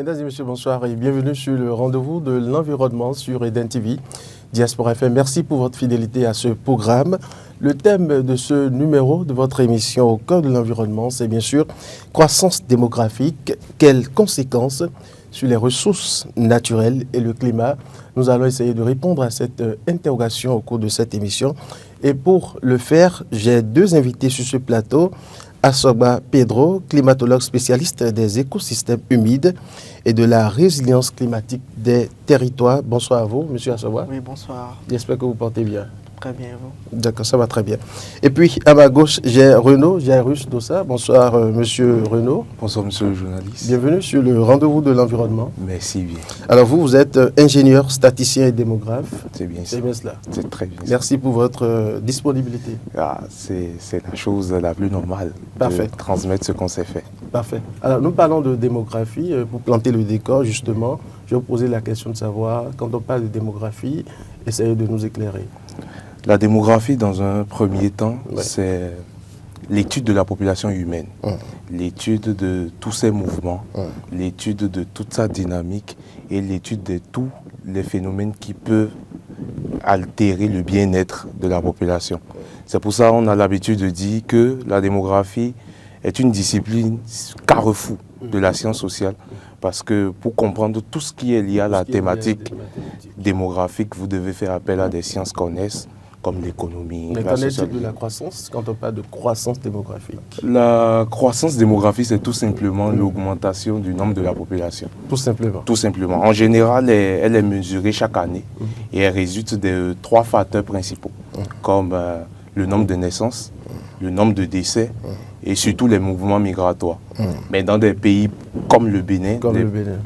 Mesdames et messieurs, bonsoir et bienvenue sur le rendez-vous de l'environnement sur Eden TV, Diaspora FM. Merci pour votre fidélité à ce programme. Le thème de ce numéro de votre émission au cœur de l'environnement, c'est bien sûr croissance démographique. Quelles conséquences sur les ressources naturelles et le climat? Nous allons essayer de répondre à cette interrogation au cours de cette émission. Et pour le faire, j'ai deux invités sur ce plateau. Assoba Pedro, climatologue spécialiste des écosystèmes humides et de la résilience climatique des territoires. Bonsoir à vous, monsieur Assoba. Oui, bonsoir. J'espère que vous portez bien. Très bien, vous. D'accord, ça va très bien. Et puis, à ma gauche, j'ai Renaud Jairus Dossa. Bonsoir, monsieur Renaud. Bonsoir, monsieur le journaliste. Bienvenue sur le rendez-vous de l'environnement. Merci bien. Alors, vous êtes ingénieur, statisticien et démographe. C'est bien ça. C'est bien cela. C'est très bien. Merci pour votre disponibilité. C'est la chose la plus normale. Parfait. De transmettre ce qu'on s'est fait. Parfait. Alors, nous parlons de démographie. Pour planter le décor, justement, je vais vous poser la question de savoir, quand on parle de démographie, essayez de nous éclairer. La démographie, dans un premier temps, Ouais. c'est l'étude de la population humaine, l'étude de tous ses mouvements, l'étude de toute sa dynamique et l'étude de tous les phénomènes qui peuvent altérer le bien-être de la population. C'est pour ça qu'on a l'habitude de dire que la démographie est une discipline carrefour de la science sociale, parce que pour comprendre tout ce qui est lié à la thématique démographique, vous devez faire appel à des sciences qu'connaissent, comme l'économie, Mais la qu'en est-il sociologie. de la croissance quand on parle de croissance démographique? La croissance démographique, c'est tout simplement l'augmentation du nombre de la population. Tout simplement. Tout simplement. En général, elle est mesurée chaque année et elle résulte de trois facteurs principaux, comme le nombre de naissances, le nombre de décès et surtout les mouvements migratoires. Mais dans des pays comme le Bénin,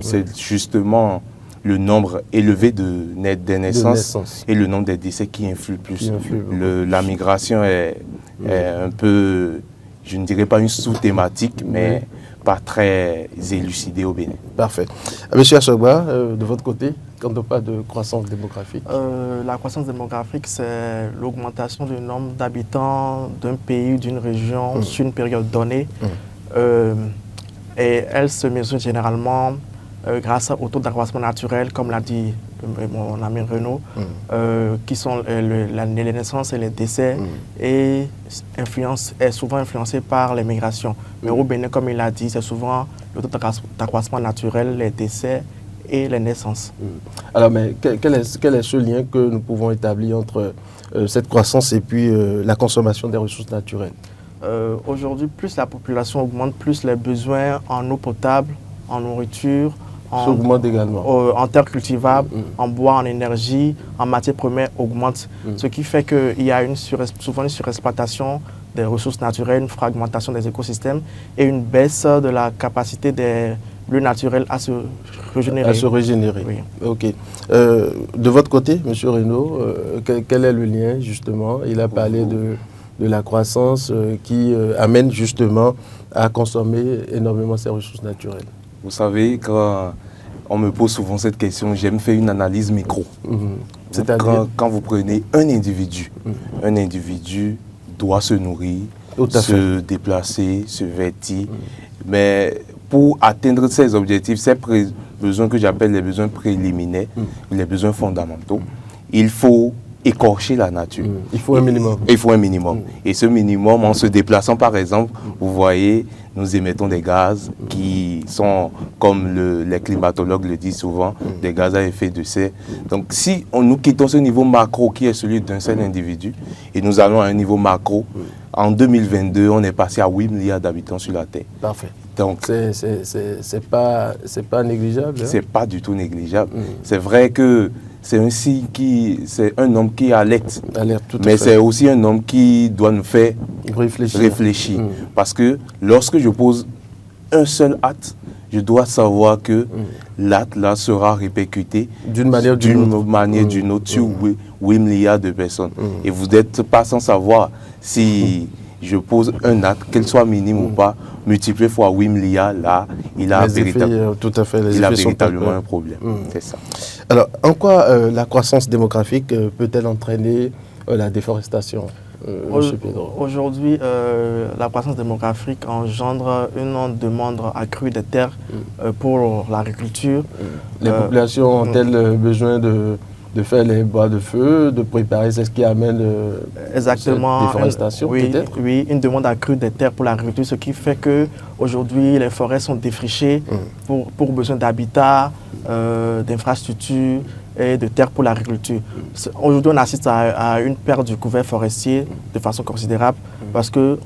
c'est justement le nombre élevé des naissances et le nombre des décès qui influent plus. La migration est un peu, je ne dirais pas une sous-thématique, mais pas très élucidée au Bénin. Parfait. Monsieur Assoba, de votre côté, quand on parle de croissance démographique? La croissance démographique, c'est l'augmentation du nombre d'habitants d'un pays, d'une région sur une période donnée. Et elle se mesure généralement grâce au taux d'accroissement naturel, comme l'a dit mon ami Renaud, qui sont les naissances et les décès, et est souvent influencé par les migrations. Mais au Bénin, comme il l'a dit, c'est souvent le taux d'accroissement naturel, les décès et les naissances. Alors, mais quel est ce lien que nous pouvons établir entre cette croissance et puis la consommation des ressources naturelles? Aujourd'hui, plus la population augmente, plus les besoins en eau potable, en nourriture, augmente également. En terres cultivables, en bois, en énergie, en matières premières augmentent. Ce qui fait qu'il y a souvent une surexploitation des ressources naturelles, une fragmentation des écosystèmes et une baisse de la capacité des lieux naturels à se régénérer. À se régénérer. Oui. OK. De votre côté, M. Renaud, quel est le lien justement? Il a parlé de la croissance qui amène justement à consommer énormément ces ressources naturelles. Vous savez, quand on me pose souvent cette question, j'aime faire une analyse micro. C'est-à-dire quand vous prenez un individu doit se nourrir, se déplacer, se vêtir. Mais pour atteindre ces objectifs, ces besoins que j'appelle les besoins préliminaires, les besoins fondamentaux, il faut écorcher la nature. Il faut un minimum. Il faut un minimum. Et ce minimum, en se déplaçant par exemple, vous voyez, nous émettons des gaz qui sont, comme les climatologues le disent souvent, des gaz à effet de serre. Donc si nous quittons ce niveau macro qui est celui d'un seul individu et nous allons à un niveau macro, en 2022, on est passé à 8 milliards d'habitants sur la Terre. Parfait. Donc, c'est pas négligeable. C'est pas du tout négligeable. C'est vrai que c'est un homme qui alerte, mais c'est aussi un homme qui doit nous faire réfléchir. Parce que lorsque je pose un seul acte, je dois savoir que l'acte là sera répercuté d'une manière ou d'une autre sur 8 milliards de personnes. Et vous n'êtes pas sans savoir si je pose un acte, qu'elle soit minime ou pas, multiplié fois 8 milliards, là, il a véritablement un problème. C'est ça. Alors, en quoi la croissance démographique peut-elle entraîner la déforestation? Aujourd'hui, la croissance démographique engendre une demande accrue de terres pour l'agriculture. Les populations ont-elles besoin de faire les bois de feu, de préparer, c'est ce qui amène exactement cette déforestation peut-être? Oui, une demande accrue des terres pour l'agriculture, ce qui fait qu'aujourd'hui les forêts sont défrichées pour besoin d'habitat, d'infrastructures et de terres pour l'agriculture. Aujourd'hui, on assiste à une perte du couvert forestier de façon considérable parce que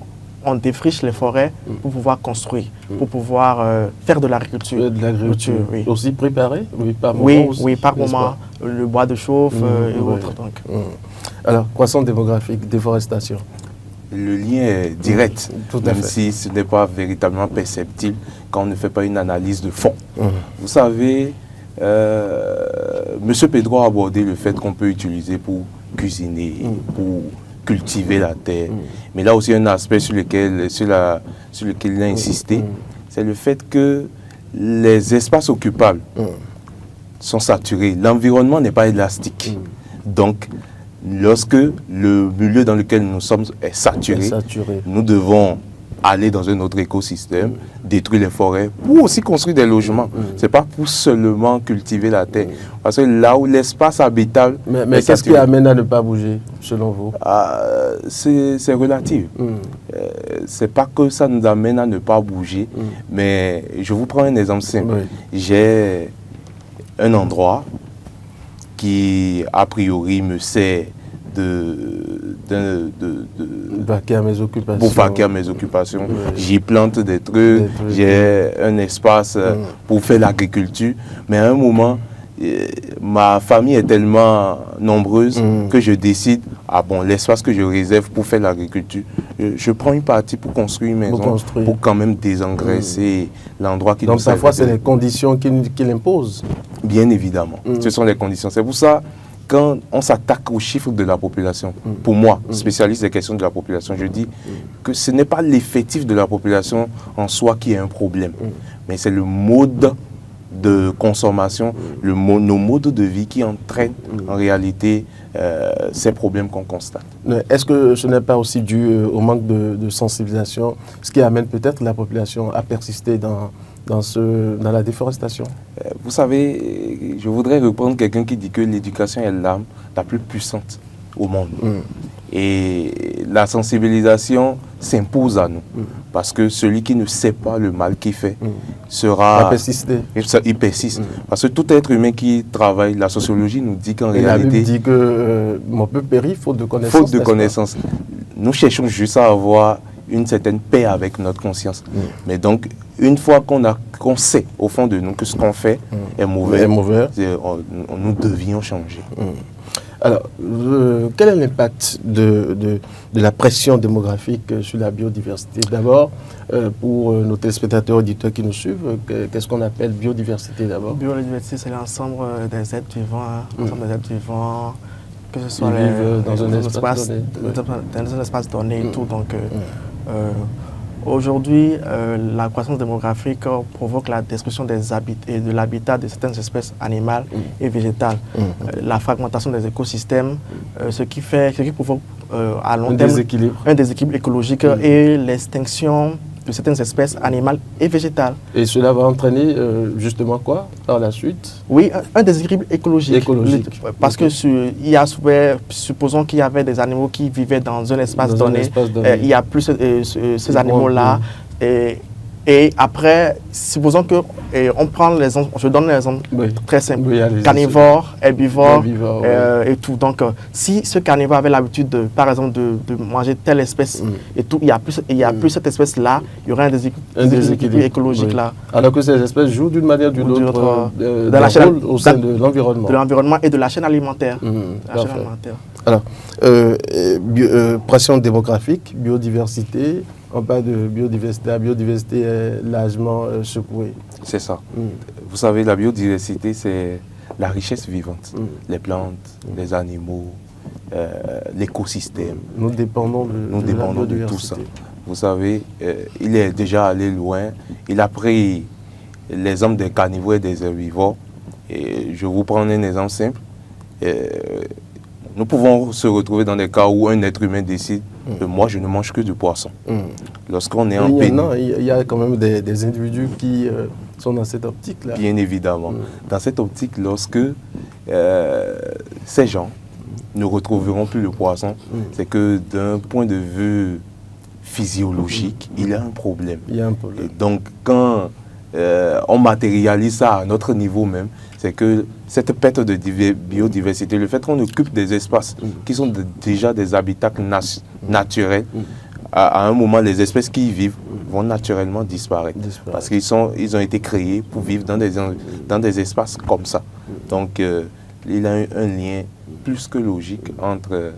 on défriche les forêts pour pouvoir construire, pour pouvoir faire de l'agriculture. De l'agriculture, oui. Aussi préparée? Oui, par moment. Oui, par moment. Le bois de chauffe et autres. Donc. Alors, croissance démographique, déforestation. Le lien est direct, même si ce n'est pas véritablement perceptible quand on ne fait pas une analyse de fond. Vous savez, M. Pedro a abordé le fait qu'on peut utiliser pour cuisiner, pour cultiver la terre. Mais là aussi, un aspect sur lequel il a insisté, c'est le fait que les espaces occupables sont saturés. L'environnement n'est pas élastique. Donc, lorsque le milieu dans lequel nous sommes est saturé, nous devons aller dans un autre écosystème, détruire les forêts, pour aussi construire des logements. Ce n'est pas pour seulement cultiver la terre. Parce que là où l'espace habitable... Mais qu'est-ce qui amène à ne pas bouger, selon vous? C'est relatif. Ce n'est pas que ça nous amène à ne pas bouger, mais je vous prends un exemple simple. J'ai un endroit qui, a priori, me sert vaquer à mes occupations. Pour vaquer à mes occupations. J'y plante des trucs, j'ai un espace pour faire l'agriculture. Mais à un moment, ma famille est tellement nombreuse que je décide, l'espace que je réserve pour faire l'agriculture, je prends une partie pour construire une maison, pour quand même désengraisser l'endroit qui nous sert. Donc parfois, c'est les conditions qu'il impose. Bien évidemment, ce sont les conditions. C'est pour ça, quand on s'attaque aux chiffres de la population, pour moi, spécialiste des questions de la population, je dis que ce n'est pas l'effectif de la population en soi qui est un problème, mais c'est le mode de consommation, nos modes de vie qui entraînent en réalité ces problèmes qu'on constate. Est-ce que ce n'est pas aussi dû au manque de sensibilisation, ce qui amène peut-être la population à persister dans la déforestation? Vous savez, je voudrais reprendre quelqu'un qui dit que l'éducation est l'arme la plus puissante au monde. Et la sensibilisation s'impose à nous. Parce que celui qui ne sait pas le mal qu'il fait sera... persister. Il persiste. Parce que tout être humain qui travaille, la sociologie nous dit qu'en réalité... La Bible dit que mon peuple périt faute de connaissance. Faute de connaissance. Nous cherchons juste à avoir une certaine paix avec notre conscience. Mais donc, une fois qu'on sait au fond de nous que ce qu'on fait est mauvais, nous devions changer. Alors, quel est l'impact de la pression démographique sur la biodiversité? D'abord, pour nos téléspectateurs auditeurs qui nous suivent, qu'est-ce qu'on appelle biodiversité d'abord? Biodiversité, c'est l'ensemble des êtres vivants, que ce soit dans un espace donné et tout. Donc, aujourd'hui, la croissance démographique provoque la destruction de l'habitat de certaines espèces animales et végétales, la fragmentation des écosystèmes, ce qui provoque à long terme un déséquilibre écologique et l'extinction de certaines espèces animales et végétales. Et cela va entraîner justement quoi par la suite? Oui, un déséquilibre écologique. Parce que supposons qu'il y avait des animaux qui vivaient dans un espace donné. Il n'y a plus ces animaux-là. Et après, supposons qu'on prend l'exemple, je donne l'exemple très simple, carnivore, herbivore et tout. Donc, si ce carnivore avait l'habitude, par exemple, de manger telle espèce et tout, il n'y a plus cette espèce-là, il y aurait un déséquilibre écologique là. Alors que ces espèces jouent d'une manière ou d'une autre au sein de l'environnement. De l'environnement et de la chaîne alimentaire. Alors, pression démographique, biodiversité. On parle de biodiversité. La biodiversité est largement secouée. C'est ça. Vous savez, la biodiversité, c'est la richesse vivante. Les plantes, les animaux, l'écosystème. Nous dépendons de tout ça. Vous savez, il est déjà allé loin. Il a pris l'exemple des carnivores et des herbivores. Et je vous prends un exemple simple. Nous pouvons se retrouver dans des cas où un être humain décide que moi, je ne mange que du poisson. Lorsqu'on est en pénurie. Il y a quand même des individus qui sont dans cette optique-là. Bien évidemment. Dans cette optique, lorsque ces gens ne retrouveront plus le poisson, c'est que d'un point de vue physiologique, il y a un problème. Il y a un problème. Et donc, quand on matérialise ça à notre niveau même, c'est que cette perte de biodiversité, le fait qu'on occupe des espaces qui sont déjà des habitats naturels, à un moment, les espèces qui y vivent vont naturellement disparaître. Parce qu'ils ont été créés pour vivre dans des espaces comme ça. Donc, il y a un lien plus que logique entre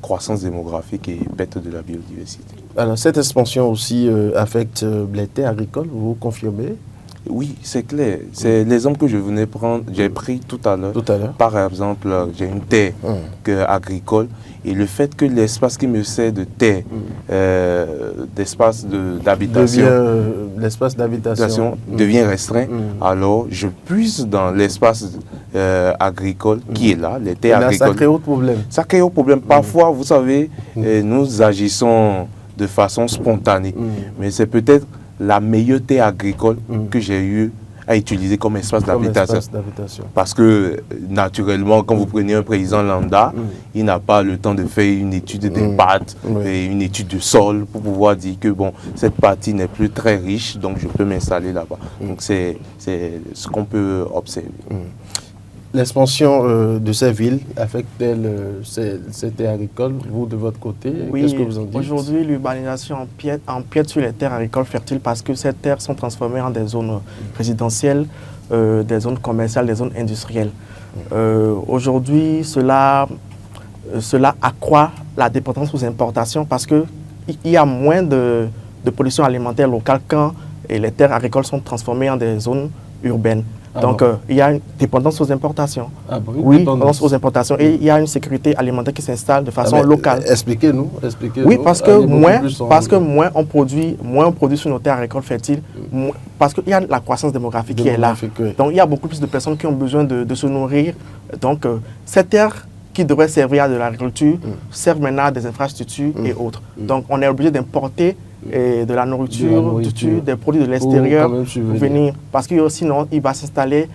croissance démographique et perte de la biodiversité. Alors, cette expansion aussi affecte les terres agricoles, vous confirmez? Oui, c'est clair. C'est l'exemple que je venais prendre, j'ai pris tout à l'heure. Par exemple, j'ai une terre agricole et le fait que l'espace qui me sert de terre, d'espace d'habitation, l'espace d'habitation devient restreint, alors je puise dans l'espace agricole qui est là, les terres agricoles. Ça crée autre problème. Ça crée autre problème. Parfois, vous savez, nous agissons de façon spontanée, mais c'est peut-être la meilleure terre agricole que j'ai eu à utiliser comme espace d'habitation. Parce que, naturellement, quand vous prenez un paysan lambda, il n'a pas le temps de faire une étude d'impact et une étude de sol pour pouvoir dire que, bon, cette partie n'est plus très riche, donc je peux m'installer là-bas. Donc, c'est ce qu'on peut observer. L'expansion de ces villes affecte-t-elle ces terres agricoles, vous de votre côté? Oui, qu'est-ce que vous en dites? Aujourd'hui, l'urbanisation empiète sur les terres agricoles fertiles parce que ces terres sont transformées en des zones résidentielles, des zones commerciales, des zones industrielles. Aujourd'hui, cela accroît la dépendance aux importations parce qu'il y a moins de production alimentaire locale quand les terres agricoles sont transformées en des zones urbaines. Donc, il y a une dépendance aux importations. Oui, dépendance aux importations. Et il y a une sécurité alimentaire qui s'installe de façon locale. Expliquez-nous. Oui, parce que moins on produit sur nos terres agricoles fertiles, parce qu'il y a la croissance démographique qui est là. Oui. Donc, il y a beaucoup plus de personnes qui ont besoin de se nourrir. Donc, ces terres qui devraient servir à de l'agriculture servent maintenant à des infrastructures et autres. Donc, on est obligé d'importer de la nourriture, des produits de l'extérieur pour venir. Parce que sinon, il va s'installer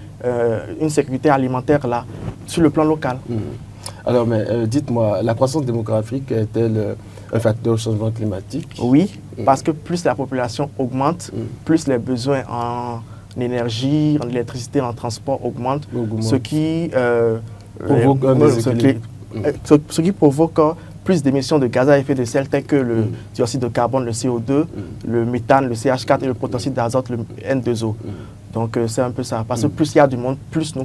une sécurité alimentaire là, sur le plan local. Alors, mais dites-moi, la croissance démographique est-elle un facteur au changement climatique? Oui, parce que plus la population augmente, plus les besoins en énergie, en électricité, en transport augmentent, ce qui provoque plus d'émissions de gaz à effet de serre tels que le dioxyde de carbone, le CO2, le méthane, le CH4 et le protoxyde d'azote, le N2O. Donc c'est un peu ça. Parce que plus il y a du monde, plus nous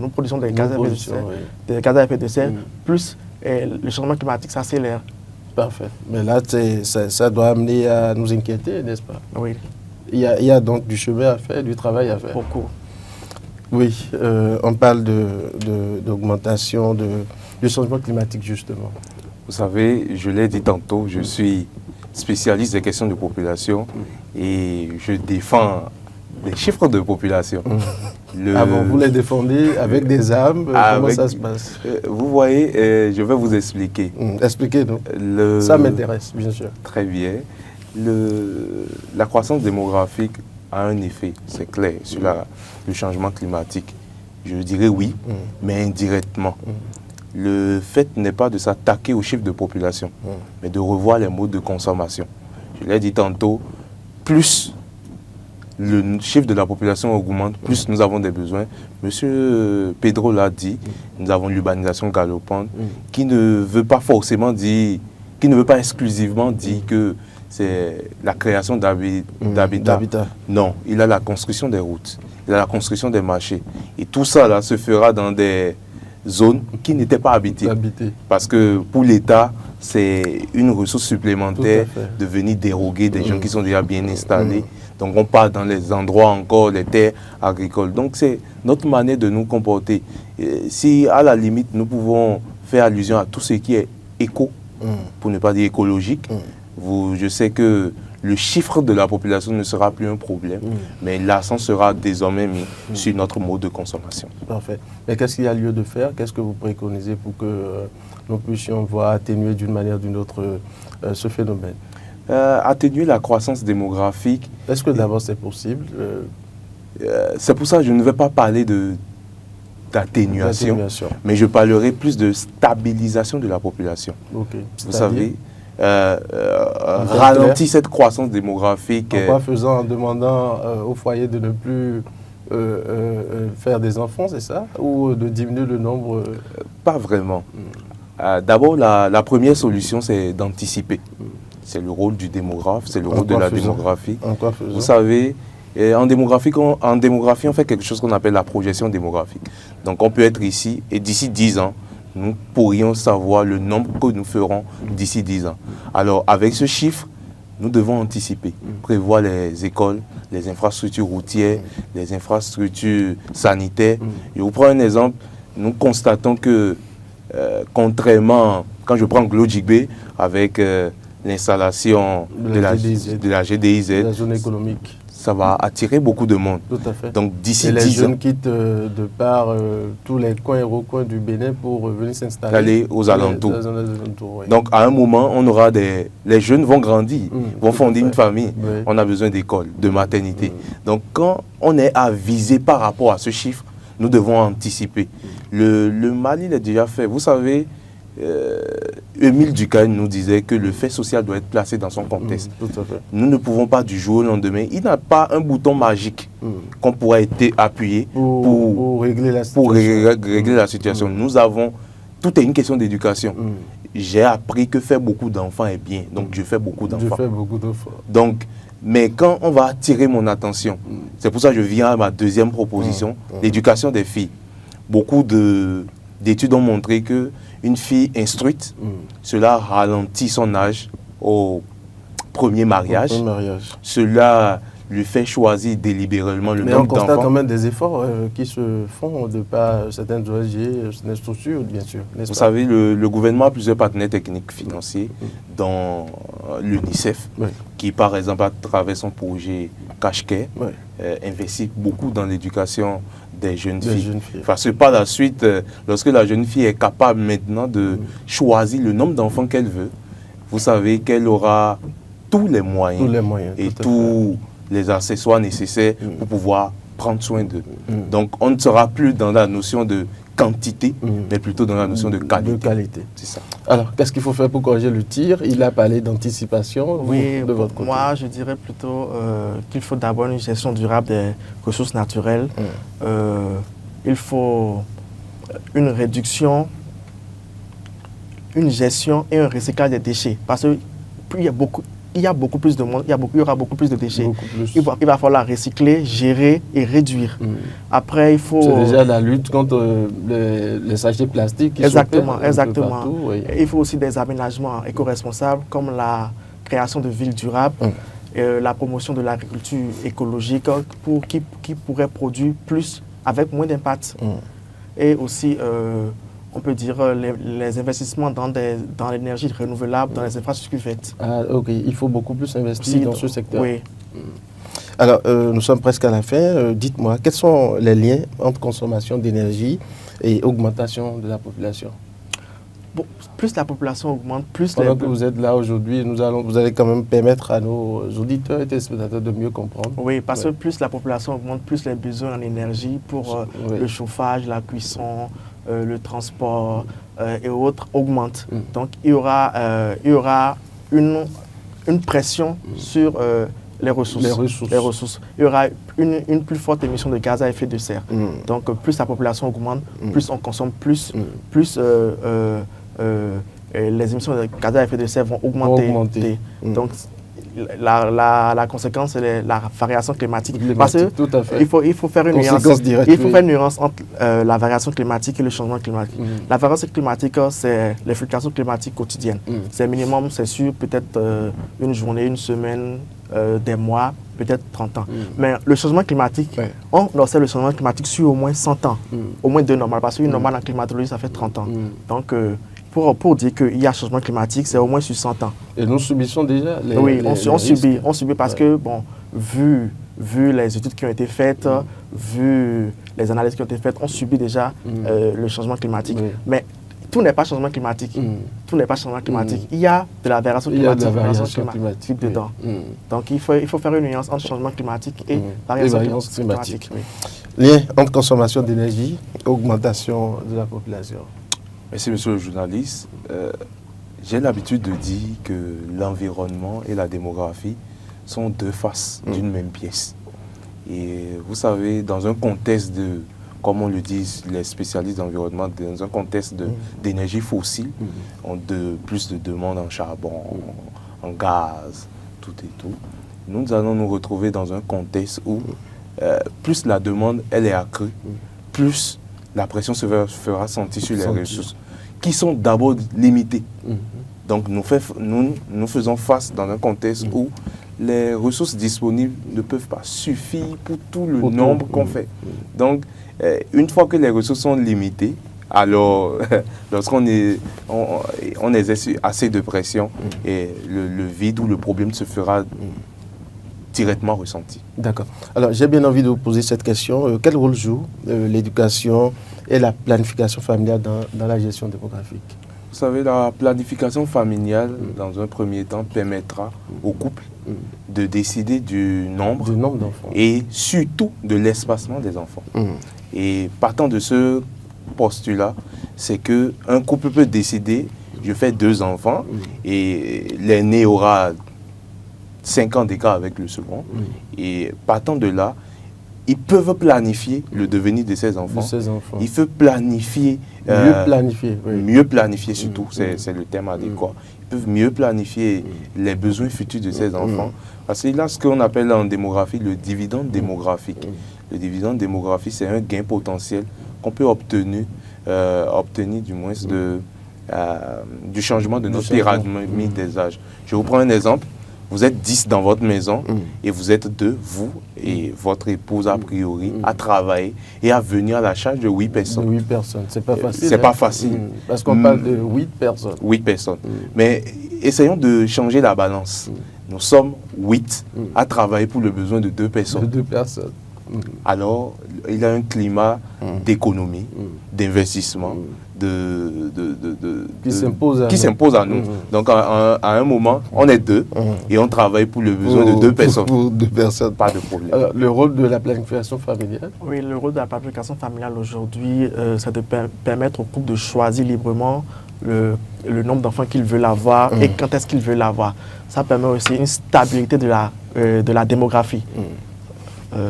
produisons des gaz à effet de serre, plus le changement climatique s'accélère. Parfait. Mais là, ça doit amener à nous inquiéter, n'est-ce pas? Oui. Il y a donc du chemin à faire, du travail à faire. Beaucoup. Oui, on parle d'augmentation, de changement climatique, justement. Vous savez, je l'ai dit tantôt, je suis spécialiste des questions de population et je défends les chiffres de population. Vous les défendez avec des armes? Comment ça se passe? Vous voyez, je vais vous expliquer. Expliquez-nous. Ça m'intéresse, bien sûr. Très bien. La croissance démographique a un effet, c'est clair, sur le changement climatique. Je dirais oui, mais indirectement. Le fait n'est pas de s'attaquer aux chiffres de population, mais de revoir les modes de consommation. Je l'ai dit tantôt, plus le chiffre de la population augmente, plus nous avons des besoins. Monsieur Pedro l'a dit, nous avons l'urbanisation galopante qui ne veut pas forcément dire, qui ne veut pas exclusivement dire que c'est la création d'habitats. Non, il a la construction des routes, il a la construction des marchés. Et tout ça là se fera dans des zones qui n'étaient pas habitées. Parce que pour l'État, c'est une ressource supplémentaire de venir déroguer des gens qui sont déjà bien installés. Donc on part dans les endroits encore, les terres agricoles. Donc c'est notre manière de nous comporter. Si à la limite nous pouvons faire allusion à tout ce qui est éco, pour ne pas dire écologique, Je sais que le chiffre de la population ne sera plus un problème, mais l'accent sera désormais mis sur notre mode de consommation. Parfait. Mais qu'est-ce qu'il y a lieu de faire? Qu'est-ce que vous préconisez pour que nous puissions voir atténuer d'une manière ou d'une autre ce phénomène? Atténuer la croissance démographique. Est-ce que d'abord c'est possible? C'est pour ça que je ne vais pas parler d'atténuation, mais je parlerai plus de stabilisation de la population. Okay. Vous savez, ralentir cette croissance démographique. En demandant au foyer de ne plus faire des enfants, c'est ça? Ou de diminuer le nombre? Pas vraiment. D'abord, la première solution, c'est d'anticiper. C'est le rôle du démographe, c'est le rôle de la démographie. Vous savez, en démographie, on fait quelque chose qu'on appelle la projection démographique. Donc, on peut être ici et d'ici 10 ans, nous pourrions savoir le nombre que nous ferons d'ici 10 ans. Alors, avec ce chiffre, nous devons anticiper, prévoir les écoles, les infrastructures routières, les infrastructures sanitaires. Je vous prends un exemple. Nous constatons que, contrairement, quand je prends Glojigbe, avec l'installation de la GDIZ, la zone économique, ça va attirer beaucoup de monde. Tout à fait. Donc d'ici 10 ans, les jeunes quittent de par tous les coins et recoins du Bénin pour venir s'installer. Aller aux alentours. Oui. Donc à un moment, on aura les jeunes vont grandir, vont fonder une famille. Oui. On a besoin d'écoles, de maternité. Donc quand on est avisé par rapport à ce chiffre, nous devons anticiper. Le mal, il est déjà fait. Vous savez, Émile Durkheim nous disait que le fait social doit être placé dans son contexte. Tout à fait. Nous ne pouvons pas du jour au lendemain. Il n'y a pas un bouton magique qu'on pourrait appuyer pour régler la situation. Nous avons... Tout est une question d'éducation. J'ai appris que faire beaucoup d'enfants est bien. Donc je fais beaucoup d'enfants. Donc, mais quand on va attirer mon attention, c'est pour ça que je viens à ma deuxième proposition, l'éducation des filles. Beaucoup d'études ont montré que une fille instruite, cela ralentit son âge au premier mariage. Cela lui fait choisir délibérément le nombre d'enfants. Mais on constate quand même des efforts qui se font de par certaines ONG, certaines structures, bien sûr. Vous savez, le gouvernement a plusieurs partenaires techniques financiers, dont l'UNICEF, qui par exemple à travers son projet Cache-Care, investit beaucoup dans l'éducation des jeunes filles. Parce que par la suite, lorsque la jeune fille est capable maintenant de choisir le nombre d'enfants qu'elle veut, vous savez qu'elle aura tous les moyens et tous les accessoires nécessaires pour pouvoir prendre soin d'eux. Donc on ne sera plus dans la notion de quantité, mais plutôt dans la notion de qualité. C'est ça. Alors, qu'est-ce qu'il faut faire pour corriger le tir? Il a parlé d'anticipation. Oui, de votre côté. Moi, je dirais plutôt qu'il faut d'abord une gestion durable des ressources naturelles. Il faut une réduction, une gestion et un recyclage des déchets. Parce que plus il y a beaucoup plus de monde, il y aura beaucoup plus de déchets. Il va falloir recycler, gérer et réduire. Après, il faut... C'est déjà la lutte contre les sachets plastiques qui exactement. Partout, oui. Il faut aussi des aménagements éco-responsables comme création de villes durables, la promotion de l'agriculture écologique qui pourrait produire plus avec moins d'impact. Et aussi, on peut dire, les investissements dans l'énergie renouvelable, dans les infrastructures vertes. Ah, ok. Il faut beaucoup plus investir dans ce secteur. Oui. Alors, nous sommes presque à la fin. Dites-moi, quels sont les liens entre consommation d'énergie et augmentation de la population? Bon, plus la population augmente, plus... Pendant que vous êtes là aujourd'hui, vous allez quand même permettre à nos auditeurs et téléspectateurs de mieux comprendre. Oui, parce que plus la population augmente, plus les besoins en énergie pour le chauffage, la cuisson, le transport et autres augmentent. Donc, il y aura une pression sur les ressources. Il y aura une plus forte émission de gaz à effet de serre. Donc, plus la population augmente, plus on consomme plus les émissions de gaz à effet de serre vont augmenter. Donc, la conséquence, c'est la variation climatique. Parce qu'il faut faire une nuance. Il faut faire une nuance entre la variation climatique et le changement climatique. La variation climatique, c'est les fluctuations climatiques quotidiennes. C'est minimum, c'est sûr, peut-être une journée, une semaine, des mois, peut-être 30 ans. Mais le changement climatique, on observe le changement climatique sur au moins 100 ans, au moins 2 normales. Parce qu'une normale en climatologie, ça fait 30 ans. Donc, il pour dire qu'il y a changement climatique, c'est au moins sur 100 ans. Et nous subissons déjà les Oui, on risques. subit parce que, bon, vu les études qui ont été faites, vu les analyses qui ont été faites, on subit déjà le changement climatique. Oui. Mais tout n'est pas changement climatique. Tout n'est pas changement climatique. Il y a de la variation climatique dedans. Donc, il faut faire une nuance entre changement climatique et variation climatique. Oui. Lien entre consommation d'énergie et augmentation de la population. Merci, monsieur le journaliste. J'ai l'habitude de dire que l'environnement et la démographie sont deux faces d'une même pièce. Et vous savez, dans un contexte de, comme on le dit les spécialistes d'environnement, dans un contexte d'énergie fossile, plus de demandes en charbon, en gaz, tout et tout, nous allons nous retrouver dans un contexte où plus la demande elle est accrue, plus la pression se fera sentir sur les ressources, qui sont d'abord limitées. Donc nous faisons face dans un contexte où les ressources disponibles ne peuvent pas suffire pour tout le nombre qu'on fait. Donc, une fois que les ressources sont limitées, alors lorsqu'on exerce assez de pression, et le vide ou le problème se fera directement ressenti. D'accord. Alors, j'ai bien envie de vous poser cette question. Quel rôle joue l'éducation et la planification familiale dans la gestion démographique? Vous savez, la planification familiale, dans un premier temps, permettra au couple de décider du nombre d'enfants et surtout de l'espacement des enfants. Et partant de ce postulat, c'est qu'un couple peut décider, je fais 2 enfants et l'aîné aura 5 ans d'écart avec le second. Et partant de là, ils peuvent planifier le devenir de ces enfants. Il faut planifier. Mieux planifier surtout, c'est le terme adéquat. Ils peuvent mieux planifier les besoins futurs de ces enfants. Parce que là, ce qu'on appelle en démographie le dividende démographique. Le dividende démographique, c'est un gain potentiel qu'on peut obtenir du moins du changement de notre pyramide des âges. Je vous prends un exemple. Vous êtes 10 dans votre maison et vous êtes 2, vous et votre épouse a priori, à travailler et à venir à la charge de 8 personnes. 8 personnes, c'est pas facile. C'est pas facile. Parce qu'on parle de 8 personnes. 8 personnes. Mais essayons de changer la balance. Nous sommes 8 à travailler pour le besoin de 2 personnes. De 2 personnes. Alors, il y a un climat d'économie, d'investissement, qui s'impose à nous. Donc, à un moment, on est 2 et on travaille pour le besoin de 2 personnes. Pour 2 personnes. Pas de problème. Alors, le rôle de la planification familiale? Oui, le rôle de la planification familiale aujourd'hui, c'est de permettre au couple de choisir librement le nombre d'enfants qu'il veut avoir et quand est-ce qu'il veut l'avoir. Ça permet aussi une stabilité de la démographie.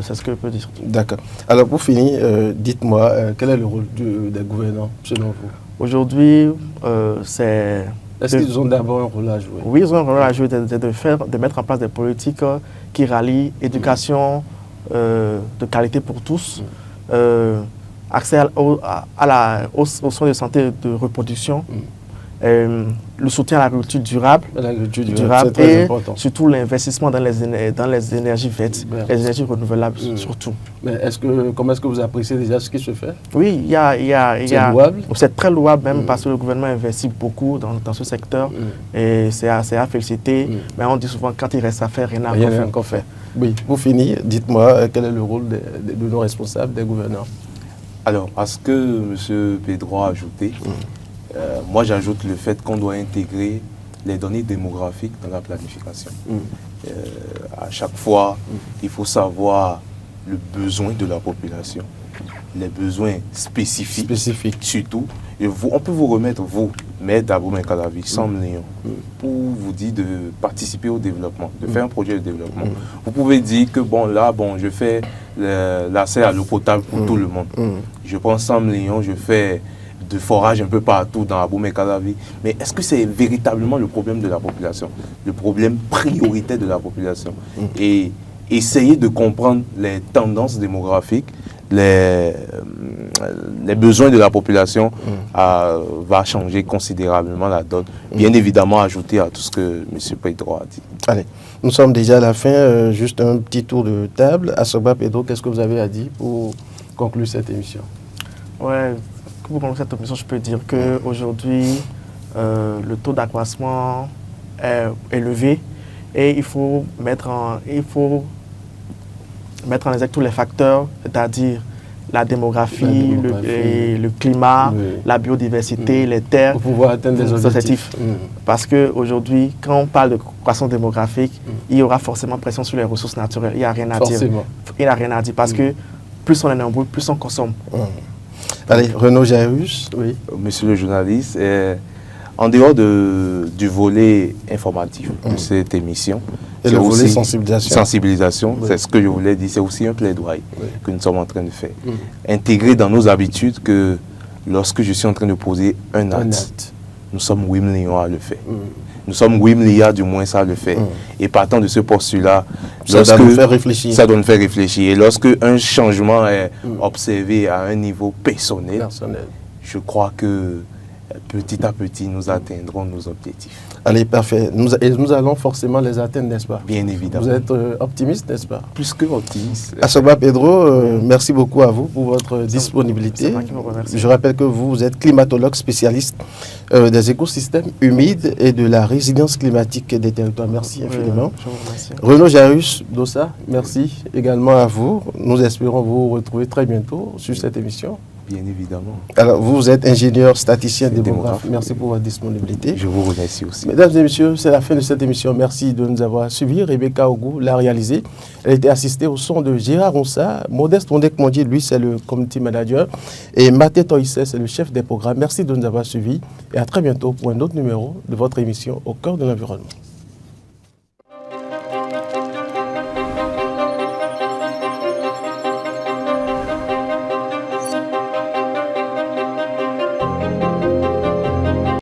C'est ce que je peux dire. D'accord. Alors pour finir, dites-moi, quel est le rôle des gouvernants selon vous? Aujourd'hui, c'est... Est-ce qu'ils ont d'abord un rôle à jouer? Oui, ils ont un rôle à jouer de mettre en place des politiques qui rallient éducation de qualité pour tous, accès aux soins de santé de reproduction, le soutien à l'agriculture durable, et important. Surtout l'investissement dans les énergies vertes, les énergies renouvelables surtout. Mais comment est-ce que vous appréciez déjà ce qui se fait? Oui, c'est louable? C'est très louable même parce que le gouvernement investit beaucoup dans ce secteur et c'est à féliciter. Mais on dit souvent quand il reste à faire, rien n'est encore fait. Oui, pour finir, dites-moi quel est le rôle de nos responsables, des gouvernants? Alors, parce que M. Pedro a ajouté, moi, j'ajoute le fait qu'on doit intégrer les données démographiques dans la planification. À chaque fois, il faut savoir le besoin de la population, les besoins spécifiques. Surtout. Et on peut vous remettre, vous, Maître Aboumé Calavi, Sam Léon, pour vous dire de participer au développement, de faire un projet de développement. Vous pouvez dire que, je fais l'accès à l'eau potable pour tout le monde. Je prends Sam Léon, je fais de forage un peu partout dans Aboumé Calavi. Mais est-ce que c'est véritablement le problème de la population, le problème prioritaire de la population? Et essayer de comprendre les tendances démographiques, les besoins de la population va changer considérablement la donne. Bien évidemment, ajouter à tout ce que M. Pedro a dit. Allez, nous sommes déjà à la fin. Juste un petit tour de table. Assoba Pedro, qu'est-ce que vous avez à dire pour conclure cette émission? Ouais, pour conclure cette émission, je peux dire qu'aujourd'hui, le taux d'accroissement est élevé et il faut mettre en exergue tous les facteurs, c'est-à-dire la démographie, le climat, la biodiversité, les terres, pour pouvoir atteindre des objectifs. Parce qu'aujourd'hui, quand on parle de croissance démographique, il y aura forcément pression sur les ressources naturelles. Il n'y a rien à dire. Il n'y a rien à dire parce que plus on est nombreux, plus on consomme. Allez, Renaud Jairus. Oui. Monsieur le journaliste, en dehors du volet informatif de cette émission, et le volet sensibilisation, c'est ce que je voulais dire, c'est aussi un plaidoyer que nous sommes en train de faire. Intégrer dans nos habitudes que lorsque je suis en train de poser un acte, nous sommes 8 millions à le faire. Nous sommes 8 milliards du moins à le faire. Et partant de ce postulat, ça doit nous faire réfléchir. Ça doit nous faire réfléchir. Et lorsque un changement est observé à un niveau personnel, je crois que petit à petit, nous atteindrons nos objectifs. Allez, parfait. Nous allons forcément les atteindre, n'est-ce pas? Bien évidemment. Vous êtes optimiste, n'est-ce pas? Plus que optimiste. Asoba Pedro, merci beaucoup à vous pour votre disponibilité. Je rappelle que vous êtes climatologue spécialiste des écosystèmes humides et de la résilience climatique des territoires. Merci infiniment. Je vous remercie. Renaud Jairus Dossa, merci également à vous. Nous espérons vous retrouver très bientôt sur cette émission. Bien évidemment. Alors, vous êtes ingénieur, statisticien, démographe. Merci pour votre disponibilité. Je vous remercie aussi. Mesdames et messieurs, c'est la fin de cette émission. Merci de nous avoir suivis. Rebecca Ogou l'a réalisée. Elle a été assistée au son de Gérard Ronsa. Modeste Ondek-Mondi, lui, c'est le community manager. Et Mathé Toïsé, c'est le chef des programmes. Merci de nous avoir suivis. Et à très bientôt pour un autre numéro de votre émission Au cœur de l'environnement.